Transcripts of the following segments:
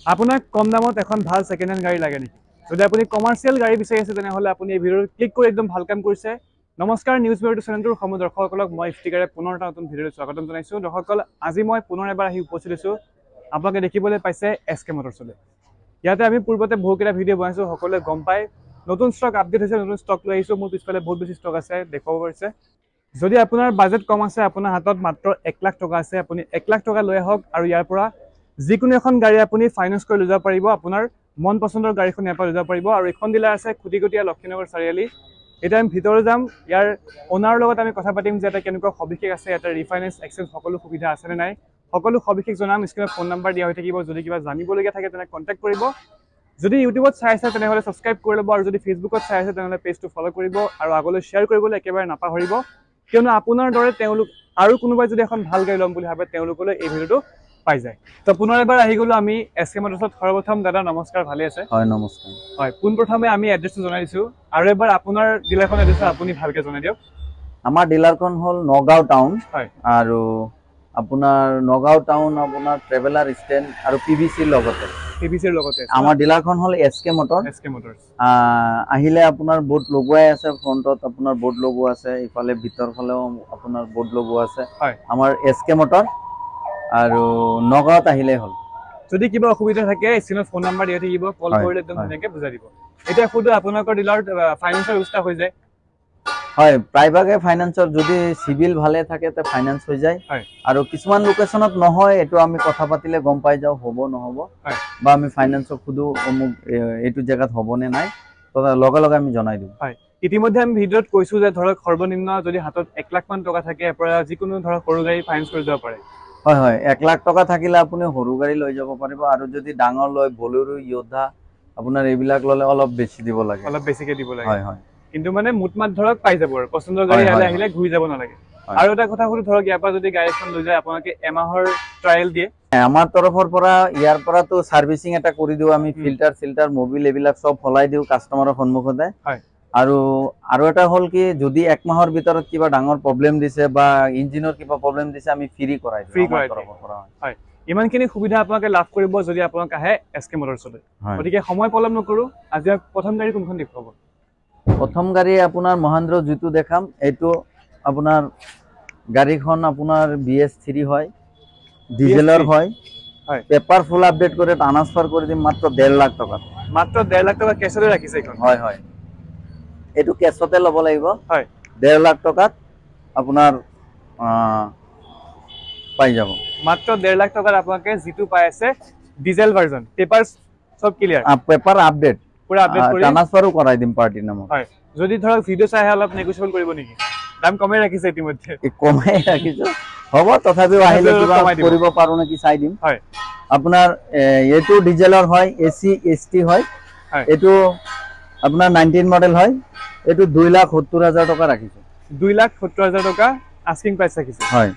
আপোনাক কম দামত এখন ভাল সেকেন্ড হ্যান্ড গাড়ী লাগে নেকি? যদি আপুনি কমাৰ্চিয়েল গাড়ী বিচাৰি আছে তেনেহলে আপুনি এই ভিডিঅ'টো ক্লিক কৰি একদম ভাল কাম কৰিছে। নমস্কাৰ, নিউজ বিউৰ চেনেলটোৰ সমগ্ৰ দৰ্শকসকলক মই ইফতিকাৰে পুনৰ এটা নতুন ভিডিঅ'লৈ স্বাগতম জনাইছো। দৰ্শকসকল, আজি মই পুনৰ এবাৰ আহি উপস্থিত হৈছো। আপোনালোকে দেখিবলৈ পাইছে এছকে মটৰছলৈ। ইয়াতে আমি পূৰ্বতে বহুকেইটা ভিডিঅ' বনাইছো, সকলোৱে গম পায়। নতুন ষ্টক আপডেট হৈছে, নতুন ষ্টক লৈ আহিছো। মোৰ পিছফালে বহুত বেছি ষ্টক আছে, দেখাব পাৰিছে। যদি আপোনাৰ বাজেট কম আছে, আপোনাৰ হাতত মাত্ৰ 1 লাখ টকা আছে, আপুনি 1 লাখ টকা লৈ আহক আৰু ইয়াৰ পৰা যিকোনো এখন গাড়ী আপুনি ফাইনেন্স কৰি লৈ যাব পাৰিব। আপোনাৰ মন পছন্দৰ গাড়ীখন ইয়াৰ পৰা লৈ যাব পাৰিব। আৰু এখন ডিলাৰ আছে খুটিকটীয়া লক্ষীনগৰ চাৰিআলি। এতিয়া আমি ভিতৰত যাম, ইয়াৰ অনাৰৰ লগত আমি কথা পাতিম যে এটা কেনেকুৱা সবিশেষ আছে, ইয়াতে ৰিফাইনেন্স এক্সচেঞ্জ সকলো সুবিধা আছেনে নাই, সকলো সবিশেষ জনাম। স্ক্ৰীনত ফোন নাম্বাৰ দিয়া হৈ থাকিব, যদি কিবা জানিবলগীয়া থাকে তেনে কণ্টেক্ট কৰিব। যদি ইউটিউবত চাই আছে তেনেহ'লে ছাবস্ক্ৰাইব কৰি ল'ব, আৰু যদি ফেচবুকত চাই আছে তেনেহ'লে পেজটো ফ'ল' কৰিব আৰু আগলৈ শ্বেয়াৰ কৰিবলৈ একেবাৰে নাপাহৰিব, কিয়নো আপোনাৰ দৰে তেওঁলোক আৰু কোনোবাই যদি এখন ভাল গাড়ী ল'ম বুলি ভাবে তেওঁলোকলৈ এই ভিডিঅ'টো পাই যায়। তো পুনৰ এবাৰ আহি গ'লো আমি এছকে মটৰছত। সৰ্বপ্ৰথম দাদা নমস্কাৰ, ভালে আছে? হয়, নমস্কাৰ। হয়, পোনপ্ৰথমে আমি এড্ৰেছটো জনাই দিছোঁ, আৰু এবাৰ আপোনাৰ ডিলাৰখন এড্ৰেছ আপুনি ভালকৈ জনাই দিয়ক। আমাৰ ডিলাৰখন হ'ল নগাঁও টাউন। হয়, আৰু আপোনাৰ নগাঁও টাউন আপোনাৰ ট্ৰেভেলাৰ ষ্টেণ্ড আৰু পিভিচিৰ লগতে পিভিচিৰ লগতে আমাৰ ডিলাৰখন হ'ল এছকে মটৰ। এছকে মটৰছ আহিলে আপোনাৰ বোৰ্ড লগোৱাই আছে, ফ্ৰণ্টত আপোনাৰ বোৰ্ড লগোৱা আছে, ইফালে ভিতৰ ফালেও আপোনাৰ বোৰ্ড লগোৱা আছে। হয়, আমাৰ এছকে মটৰ আৰু নগাঁৱত আহিলেই হ'ল। যদি কিবা অসুবিধা থাকে স্ক্ৰীনত ফোন নাম্বাৰ দিয়া থাকিব, কল কৰিলে একদম ধুনীয়াকৈ বুজাই দিব। এতিয়া সুধো, আপোনালোকৰ ডিলাৰত ফাইনেন্সৰ ব্যৱস্থা হৈ যায়? হয়, প্ৰায়ভাগে ফাইনেন্সৰ, যদি চিভিল ভালে থাকে তে ফাইনেন্স হৈ যায়। আৰু কিছুমান লোকেশ্যনত নহয়, এইটো আমি কথা পাতিলে গম পাই যাওঁ হ'ব নহ'ব, বা আমি ফাইনেন্সক সুধো অমুক এইটো জেগাত হ'বনে নাই, লগে লগে আমি জনাই দিওঁ। হয়, ইতিমধ্যে আমি ভিডিঅ'ত কৈছোঁ যে ধৰক সৰ্বনিম্ন যদি হাতত 1 লাখ মান টকা থাকে, ইয়াৰ পৰা যিকোনো ধৰক সৰু গাড়ী ফাইনেন্স কৰি যাব পাৰে। হয় হয়, 1 লাখ টকা থাকিলে আপুনি সৰু গাড়ী লৈ যাব পাৰিব। আৰু যদি ডাঙৰ লয়, বলেৰো, য়োদ্ধা, আপোনাৰ এইবিলাক ল'লে অলপ বেছি দিব লাগে, অলপ বেছিকে দিব লাগে। হয় হয়, কিন্তু মানে মুঠমাত ধৰক পাই যাব আৰু পচন্দৰ গাড়ী আহিলে ঘূৰি যাব নালাগে। আৰু এটা কথা সুধো, ধৰক ইয়াৰ পৰা যদি গাড়ী এখন লৈ যায় আপোনালোকে এমাহৰ ট্ৰায়েল দিয়ে? আমাৰ তৰফৰ পৰা ইয়াৰ পৰাতো সাৰ্ভিসিং এটা কৰি দিওঁ আমি, ফিল্টাৰ মোবিল এইবিলাক সব সলাই দিওঁ কাষ্টমাৰৰ সন্মুখতে। আৰু এটা হ'ল কি, যদি 1 মাহৰ ভিতৰত কিবা ডাঙৰ প্ৰব্লেম দিছে বা ইঞ্জিনৰ কিবা প্ৰব্লেম দিছে, আমি ফ্ৰী কৰাই দিওঁ। হয়, ইমানখিনি সুবিধা আপোনালোকে লাভ কৰিব যদি আপোনালোক আহে এছকে মটৰছলৈ। গতিকে সময় পলম নকৰোঁ, আজি প্ৰথম গাড়ী কোনখন দেখুৱাব? প্ৰথম গাড়ী আপোনাৰ মহেন্দ্ৰ যিটো দেখাম, এইটো আপোনাৰ গাড়ীখন আপোনাৰ BS3 হয়, ডিজেলৰ হয়। পেপাৰ ফুল আপডেট কৰি ট্ৰান্সফাৰ কৰি দিম মাত্ৰ 1.5 লাখ টকা। মাত্ৰ 1.5 লাখ টকা কেছতে ৰাখিছে এইখন? হয় হয়, এইটো কেছতে ল'ব লাগিব। হয়, 1.5 লাখ টকাত আপোনাৰ পাই যাব। মাত্ৰ 1.5 লাখ টকাত আপোনালোকে যিটো পাই আছে ডিজেল ভাৰ্জন, পেপাৰ সব ক্লিয়াৰ, পেপাৰ আপডেট, পুৰা আপডেট কৰি ট্ৰান্সফাৰো কৰাই দিম পাৰ্টিৰ নামত। হয়, যদি ধৰক ভিডিঅ' চাই অলপ নেগোচিয়েবল কৰিব নেকি? দাম কমাই ৰাখিছে ইতিমধ্যে। কমাই ৰাখিছো, হ'ব, তথাপিও আহিলে কিবা কৰিব পাৰো নেকি চাই দিম। হয়, আপোনাৰ এইটো ডিজেলৰ হয়, AC ST হয়। এইটো আপোনাৰ 19 মডেল হয়। এইটো 2,70,000 টকা ৰাখিছো। 2,70,000 টকা আস্কিং প্ৰাইস ৰাখিছে। হয়,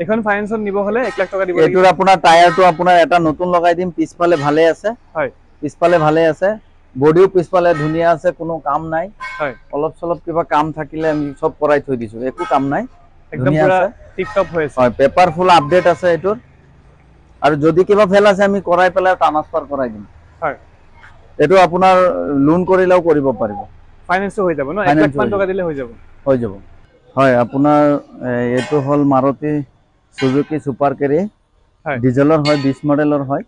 এখন ফাইনেন্সত নিব হলে 1 লাখ টকা দিব লাগিব। এইটোৰ আপোনাৰ টায়াৰটো আপোনাৰ এটা নতুন লগাই দিম, পিছফালে ভালে আছে। হয়, পিছফালে ভালে আছে, বডিও পিছফালে ধুনীয়া আছে, কোনো কাম নাই। হয়, অলপ চলপ কিবা কাম থাকিলে আমি সব কৰাই থৈ দিছো, একো কাম নাই, একদম পুৰা টিপ টপ হৈ আছে। হয়, পেপাৰ ফুল আপডেট আছে এইটোৰ। আৰু যদি কিবা ফেল আছে আমি কৰাই পেলাই ট্ৰান্সফাৰ কৰাই দিম। হয়, এইটো আপোনাৰ লোন কৰিলেও কৰিব পাৰিব, ফাইনেন্সও হৈ যাব ন? 1 লাখ মান টকা দিলে হৈ যাব? হৈ যাব। হয়, আপোনাৰ এইটো হ'ল মাৰুতি সুজুকি সুপাৰ কেৰি, ডিজেলৰ হয়, 20 মডেলৰ হয়।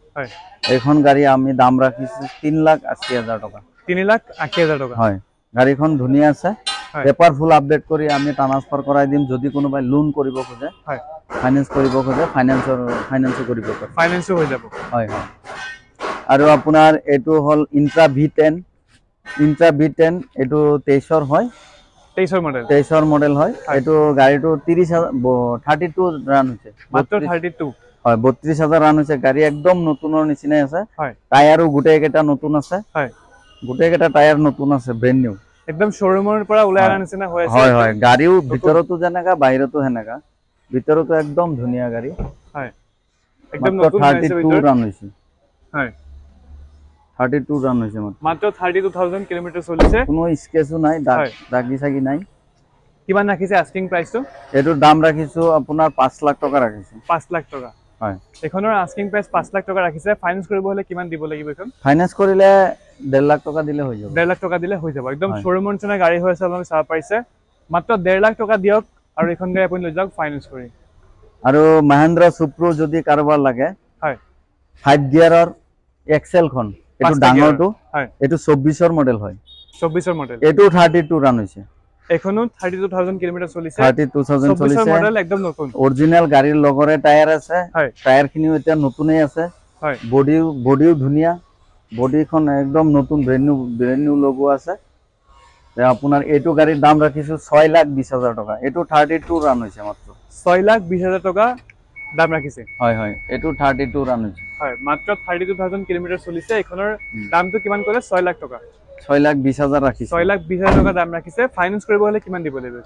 এইখন গাড়ী আমি দাম ৰাখিছো 3,80,000 টকা। 3,80,000 টকা? হয়, গাড়ীখন ধুনীয়া আছে, পেপাৰ ফুল আপডেট কৰি আমি ট্ৰান্সফাৰ কৰাই দিম। যদি কোনোবাই লোন কৰিব খোজে, ফাইনেন্স কৰিব খোজে, ফাইনেন্সো কৰিব পাৰে, ফাইনেন্সও হৈ যাব। হয় হয়। আৰু আপোনাৰ এইটো হ'ল ইন্ট্ৰা V10, এইটো 23ৰ হয়, 23ৰ মডেল হয়। এইটো গাড়ীটো 32 ৰান হৈছে, মাত্ৰ 32? হয়, 32,000 ৰান হৈছে। গাড়ী একদম নতুনৰ নিচিনাই আছে। টায়াৰো গোটেই কেইটা নতুন আছে। হয়, গোটেই কেইটা টায়াৰ নতুন আছে, ব্ৰেণ্ড নিউ, একদম শ্বৰুমৰ পৰা ওলাই অহা নিচিনা হৈ আছে। হয় হয়, গাড়ীও ভিতৰতো যেনেকা বাহিৰতো সেনেকা, ভিতৰতো একদম ধুনীয়া গাড়ী। হয়, একদম নতুন 32 ৰান হৈছে। হয়, 32 ৰান হৈছে, মাত্ৰ 32,000 কিলোমিটাৰ চলিছে। কোনো স্কেচো নাই, দাগি চাগি নাই। কিমান ৰাখিছে আস্কিং প্ৰাইসটো? এইটোৰ দাম ৰাখিছো আপোনাৰ 5 লাখ টকা ৰাখিছো। 5 লাখ টকা? হয় এখনৰ আস্কিং প্ৰাইস 5 লাখ টকা ৰাখিছে ফাইনান্স কৰিব হলে কিমান দিব লাগিব এখন ফাইনান্স কৰিলে 1.5 লাখ টকা দিলে হৈ যাব 1.5 লাখ টকা দিলে হৈ যাব একদম শোৰুম অঞ্চলৰ গাড়ী হৈ আছে আপোনালোকে চাব পাৰিছে মাত্ৰ 1.5 লাখ টকা দিয়ক আৰু এখন গাড়ী আপুনি লৈ যাওক ফাইনান্স কৰি আৰু মহিন্দ্ৰা সুপ্ৰো যদি কাৰোবাৰ লাগে হয় 5 গিয়াৰৰ এক্সেল খন এটো ডাঙৰটো হয় এটো 24 ৰ মডেল হয় 24 ৰ মডেল এটো 32 ৰান হৈছে এখনো 32000 কিলোমিটাৰ চলিছে 32000 চলিছে 24 ৰ মডেল একদম নতুন অৰিজিনাল গাড়ীৰ লগৰে টায়াৰ আছে হয় টায়াৰ খিনিও এতিয়া নতুনই আছে হয় বডিও ধুনিয়া বডিখন একদম নতুন ব্র্যান্ড নিউ লোগো আছে তে আপোনাৰ এটো গাড়ীৰ দাম ৰাখিছো 6,20,000 টকা এটো 32 ৰান হৈছে মাত্ৰ 6,20,000 টকা দাম ৰাখিছে হয় হয় এটো 32 ৰান হৈছে হয় মাত্ৰ 32000 কিলোমিটাৰ চলিছে এখনৰ দামটো কিমান ক'লে 6 লাখ টকা 6,20,000 ৰাখিছে 6,20,000 টকা দাম ৰাখিছে ফাইনান্স কৰিব হলে কিমান দিব লাগিব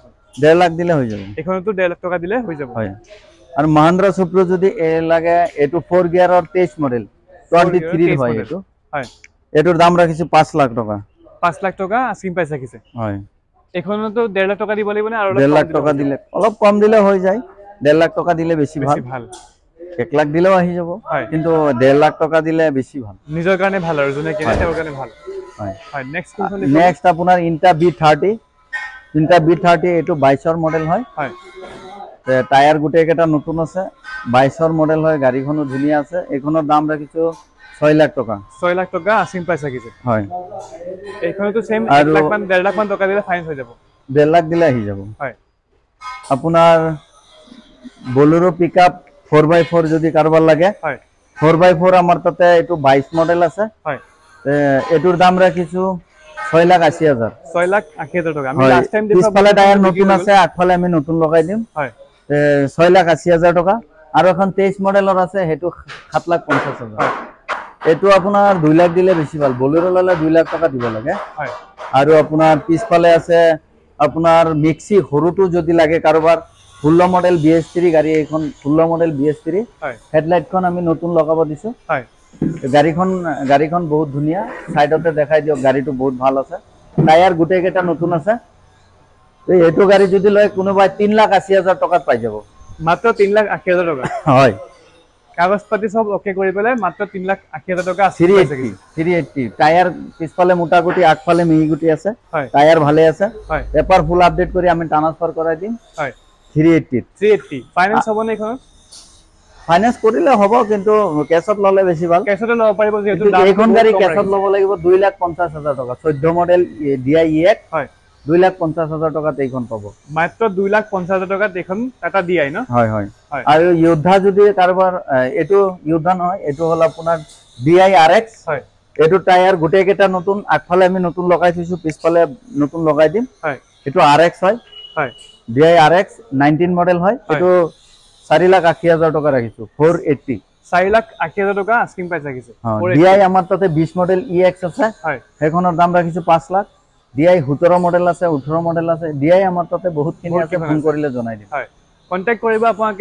1.5 লাখ দিলে হৈ যাব এখনতো 1.5 লাখ টকা দিলে হৈ যাব হয় আৰু মহিন্দ্ৰা সুপ্ৰো যদি এ লাগে এটো 4 গিয়াৰৰ 23 মডেল 23 হয় এটো হয় এটোৰ দাম ৰাখিছো 5 লাখ টকা 5 লাখ টকা আস্কিং প্ৰাইস ৰাখিছে হয় এখনতো 1.5 লাখ টকা দিব লাগিব না আৰু 1.5 লাখ টকা দিলে অলপ কম দিলে হৈ যায় 1.5 লাখ টকা দিলে বেছি ভাল 1 লাখ দিলেও আহি যাব কিন্তু 1.5 লাখ টকা দিলে বেছি ভাল নিজৰ কাৰণে ভাল আৰু জনে কিনে তেওঁৰ কাৰণে ভাল হয় হয় নেক্সট আপোনাৰ ইন্টা B30 এটো 22 ৰ মডেল হয় হয় তে টায়াৰ গুটে কেটা নতুন আছে 22 ৰ মডেল হয় গাড়ীখনো ধুনিয়া আছে এখনৰ দাম ৰাখিছো 6 লাখ টকা 6 লাখ টকা আস্কিং প্ৰাইস ৰাখিছে হয় এখনতো সেম 1 লাখ মান 1.5 লাখ মান টকা দিলে ফাইন হৈ যাব 1.5 লাখ দিলে আহি যাব হয় আপোনাৰ বলেৰো পিকআপ 4x4 যদি কাৰোবাৰ লাগে হয় 4x4 আমাৰ তাতে এটো 22 মডেল আছে হয় তে এটোৰ দাম ৰাখিছো 6,80,000 6,80,000 টকা আমি লাস্ট টাইম পিছফালে টায়াৰ নতুন আছে আগফালে আমি নতুন লগাই দিম হয় তে 6,80,000 টকা আৰু এখন 23 মডেলৰ আছে হেতু 7,50,000 এটো আপোনাৰ 2 লাখ দিলে বেছি ভাল বলেৰো ললে 2 লাখ টকা দিব লাগে হয় আৰু আপোনাৰ পিছফালে আছে আপোনাৰ মিক্সি হৰুটো যদি লাগে কাৰোবাৰ 16 মডেল BS3 গাড়ী এখন 16 মডেল BS3 হয় হেডলাইটখন আমি নতুন লগাব দিছো হয় গাড়ীখন বহুত ধুনিয়া সাইডতে দেখাই দিও গাড়ীটো বহুত ভাল আছে টায়াৰ গুটে কেটা নতুন আছে এই এটো গাড়ী যদি লয় কোনোবাই 3,80,000 টকাত পাই যাব মাত্ৰ 3,80,000 টকা হয় কাগজ পাতি সব ওকে কৰি পেলাই মাত্ৰ 3,80,000 টকা 380 টায়াৰ পিছফালে মোটাগুটি আগফালে মিহিগুটি আছে হয় টায়াৰ ভালে আছে হয় পেপাৰ ফুল আপডেট কৰি আমি ট্ৰান্সফাৰ কৰাই দিম হয় 380 ফাইনান্স হ'ব নে এখন ফাইনান্স কৰিলে হ'ব কিন্তু কেছত ললে বেছি ভাল কেছতে লব পাৰিব যেহেতু এইখন গাড়ী কেছত লব লাগিব 2,50,000 টকা 14 মডেল DI-EX হয় 2,50,000 টকাত এইখন পাব মাত্ৰ 2,50,000 টকাত এখন টাটা DI ন হয় হয় আৰু যোদ্ধা যদি কাৰোবাৰ এটো যোদ্ধা নহয় এটো হল আপোনাৰ DI-RX হয় এটো টায়াৰ গুটে কেটা নতুন আগফালে আমি নতুন লগাই থৈছো পিছফালে নতুন লগাই দিম হয় এটো RX হয় হয় DI-RX 19 মডেল হয় এটো 4,80,000 টকা ৰাখিছো 480 4,80,000 টকা আস্কিং প্ৰাইস ৰাখিছে DI আমাৰ তাতে 20 মডেল EX আছে হয় হেখনৰ দাম ৰাখিছো 5 লাখ DI 17 মডেল আছে 18 মডেল আছে DI আমাৰ তাতে বহুত কিনি আছে ফোন কৰিলে জনাই দিম হয় কন্টাক্ট কৰিব আপোনাক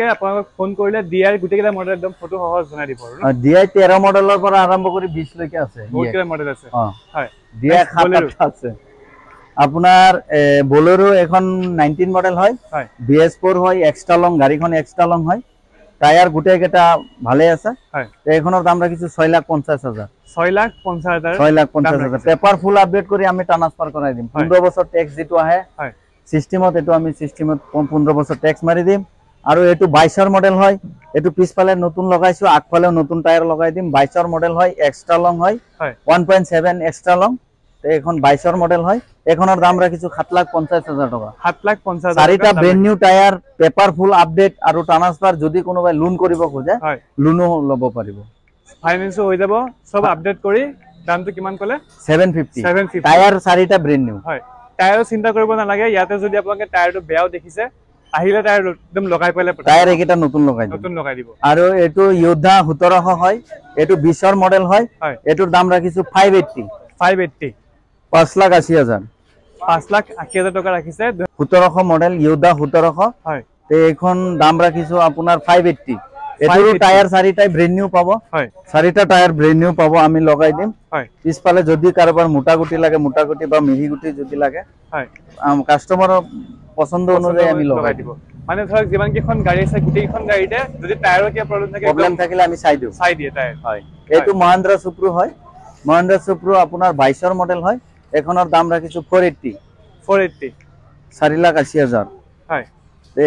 ফোন কৰিলে DI গুটে কেটা মডেল একদম ফটো সহজ জনাই দিব আৰু DI 13 মডেলৰ পৰা আৰম্ভ কৰি 20 লৈকে আছে বহুত কেটা মডেল আছে হয় DI 7 আছে আপোনাৰ বলেৰো এখন 19 মডেল হয় BS4 হয় এক্সট্ৰা লং গাড়ীখন এক্সট্ৰা লং হয় টায়াৰ গুটে কেটা ভালে আছে হয় এইখনৰ দাম ৰাখিছো 6,50,000 6,50,000 পেপাৰ ফুল আপডেট কৰি আমি ট্ৰান্সফাৰ কৰাই দিম 15 বছৰ ট্যাক্স যেটো আহে হয় সিস্টেমত এটো আমি সিস্টেমত 15 বছৰ ট্যাক্স মাৰি দিম আৰু এটো 22 ৰ মডেল হয় এটো পিছফালে নতুন লগাইছো আগফালে নতুন টায়াৰ লগাই দিম 22 ৰ মডেল হয় এক্সট্ৰা লং হয় 1.7 এক্সট্ৰা লং এখন 22 ৰ মডেল হয় এখনৰ দাম ৰাখিছো 7,50,000 টকা 7,50,000 চাৰিটা brand new tyre paper full update আৰু ট্ৰান্সফাৰ যদি কোনোবাই লোন কৰিব খোজে লোনো লব পাৰিব ফাইনান্স হৈ যাব সব আপডেট কৰি দামটো কিমান ক'লে 750 টায়াৰ চাৰিটা ব্ৰ্যান্ড নিউ হয় টায়াৰ চিন্তা কৰিব নালাগে ইয়াতে যদি আপোনাক টায়াৰটো বেয়াও দেখিছে আহিলে টায়াৰ একদম লগাই পেলে টায়াৰ একেটা নতুন লগাই দিব আৰু এটো যোদ্ধা 1700 হয় এটো 20 ৰ মডেল হয় এটোৰ দাম ৰাখিছো 580 5,80,000 5,80,000 টকা ৰাখিছে 1700 মডেল যোদ্ধা 1700 হয় তে এখন দাম ৰাখিছো আপোনাৰ 580 এটোৰ টায়াৰ চাৰিটাই ব্ৰ্যান্ড নিউ পাব হয় চাৰিটা টায়াৰ ব্ৰ্যান্ড নিউ পাব আমি লগাই দিম হয় পিছফালে যদি কাৰোবাৰ মোটাগুটি লাগে মোটাগুটি বা মিহিগুটি যদি লাগে হয় কাস্টমাৰৰ পছন্দ অনুযায়ী আমি লগাই দিব মানে ধৰক যিমান কেইখন গাড়ী আছে গোটেইখন গাড়ীতে যদি টায়াৰৰ কিবা প্ৰব্লেম থাকিলে আমি চাই দিওঁ, চাই দিয়ে টায়াৰ। হয়, এইটো মহিন্দ্ৰা সুপ্ৰো হয়। মহিন্দ্ৰা সুপ্ৰো আপোনাৰ 22ৰ মডেল হয়। এখনৰ দাম ৰাখিছো 480 4,80,000। হয়,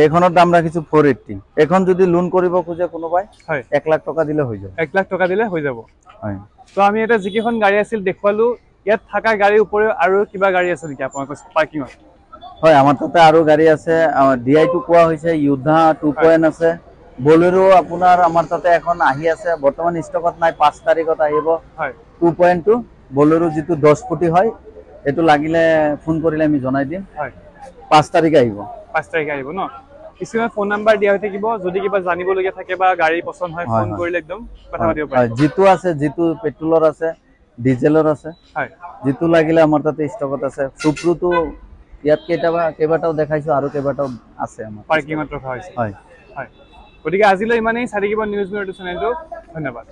এইখনৰ দাম ৰাখিছো 480। এখন যদি লোন কৰিব খোজে কোনোবাই, 1 লাখ টকা দিলে হৈ যাব। 1 লাখ টকা দিলে হৈ যাব। হয়, তো আমি এটা যিকেইখন গাড়ী আছিল দেখুৱালো, ইয়াত থকা গাড়ীৰ উপৰিও আৰু কিবা গাড়ী আছে নেকি আপোনালোকৰ পাৰ্কিঙত? হয়, আমাৰ তাতে আৰু গাড়ী আছে। DI2 কোৱা হৈছে, য়োদ্ধা 2.0 আছে, বলেৰো আপোনাৰ আমাৰ তাতে এখন আহি আছে, বৰ্তমান ষ্টকত নাই, 5 তাৰিখত আহিব। হয়, 2.2 বলেৰো যিটো 10 ফুটি হয়, এইটো লাগিলে ফোন কৰিলে আমি জনাই দিম। হয়, 5 তাৰিখে আহিব। 5 তাৰিখে আহিব ন? কিছুমান ফোন নাম্বাৰ দিয়া হৈ থাকিব, যদি কিবা জানিবলগীয়া থাকে বা গাড়ী পছন্দ হয় ফোন কৰিলে একদম কথা পাতিব পাৰিব। যিটো আছে, যিটো পেট্ৰলৰ আছে, ডিজেলৰ আছে, হয়, যিটো লাগিলে আমাৰ তাতে ষ্টকত আছে। সুপ্ৰোটো ইয়াত কেইবাটাও দেখাইছো, আৰু কেইবাটাও আছে আমাৰ পাৰ্কিঙত ৰখা হৈছে। হয়, হয়, গতিকে আজিলৈ ইমানেই। চাই থাকিব নিউজ মিৰৰটো চেনেলটো। ধন্যবাদ।